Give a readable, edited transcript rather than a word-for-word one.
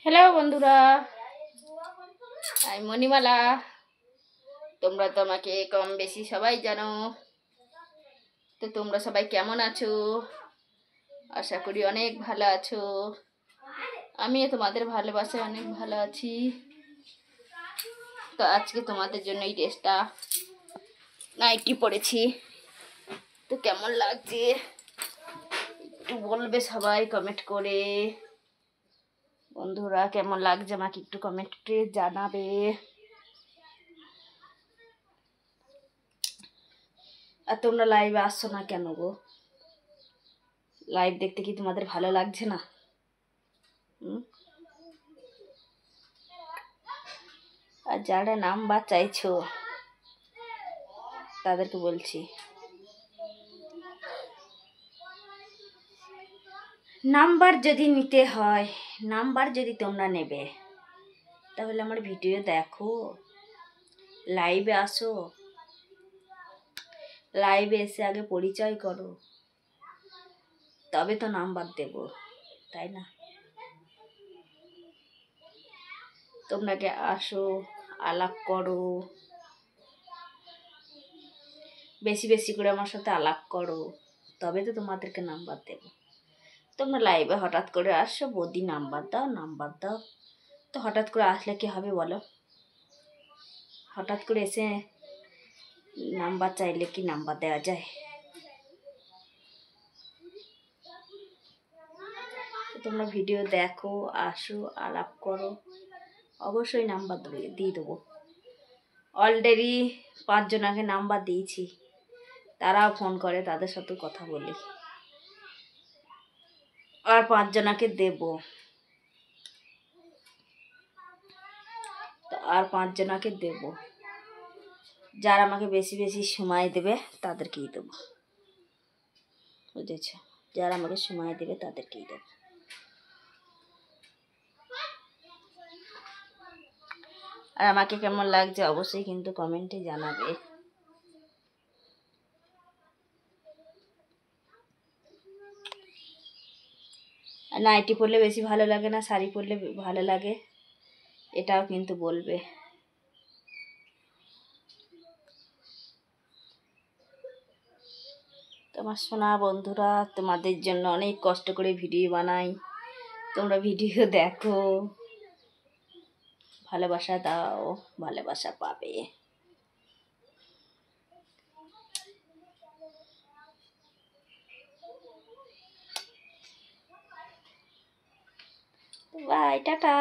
Hello বন্ধুরা, আমি মণিমালা। তোমরা তো আমাকে কম বেশি সবাই জানো। তো তোমরা সবাই কেমন আছো? আশা করি অনেক ভালো আছো। আমিও তোমাদের ভালোবাসায় অনেক ভালো আছি। তো আজকে তোমাদের জন্য এই ড্রেসটা নাইটি পরেছি। তো কেমন লাগছে একটু বলবে সবাই কমেন্ট করে। বন্ধুরা কেমন লাগছে আমাকে একটু কমেন্টে জানাবে। আর তোমরা লাইভে আসছো না কেন গো? লাইভ দেখতে কি তোমাদের ভালো লাগছে না? আর যারা নাম্বার চাইছো তাদেরকে বলছি, নাম্বার যদি নিতে হয়, নাম্বার যদি তোমরা নেবে তাহলে আমার ভিডিও দেখো, লাইভে আসো, লাইভে এসে আগে পরিচয় করো, তবে তো নাম্বার দেব, তাই না? তোমরাকে আসো, আলাপ করো, বেশি বেশি করে আমার সাথে আলাপ করো, তবে তো তোমাদেরকে নাম্বার দেব। তোমরা লাইভে হঠাৎ করে আসছো, বৌদি নাম্বার দাও নাম্বার দাও। তো হঠাৎ করে আসলে কি হবে বলো? হঠাৎ করে এসে নাম্বার চাইলে কি নাম্বার দেওয়া যায়? তোমরা ভিডিও দেখো, আসো, আলাপ করো, অবশ্যই নাম্বার দিয়ে দেবো। অলরেডি 5 জনাকে নাম্বার দিয়েছি, তারাও ফোন করে, তাদের সাথে কথা বলি। আর 5 জনাকে দেব, আর 5 জনাকে দেব। যারা আমাকে বেশি বেশি সময় দেবে তাদেরকেই দেবো, বুঝেছ? যারা আমাকে সময় দেবে তাদেরকেই দেবো। আর আমাকে কেমন লাগছে অবশ্যই কিন্তু কমেন্টে জানাবে। নাইটি পরলে বেশি ভালো লাগে না শাড়ি পরলে ভালো লাগে, এটাও কিন্তু বলবে। তোমার সোনা বন্ধুরা, তোমাদের জন্য অনেক কষ্ট করে ভিডিও বানাই, তোমরা ভিডিও দেখো, ভালোবাসা দাও, ভালোবাসা পাবে। Bye, tata.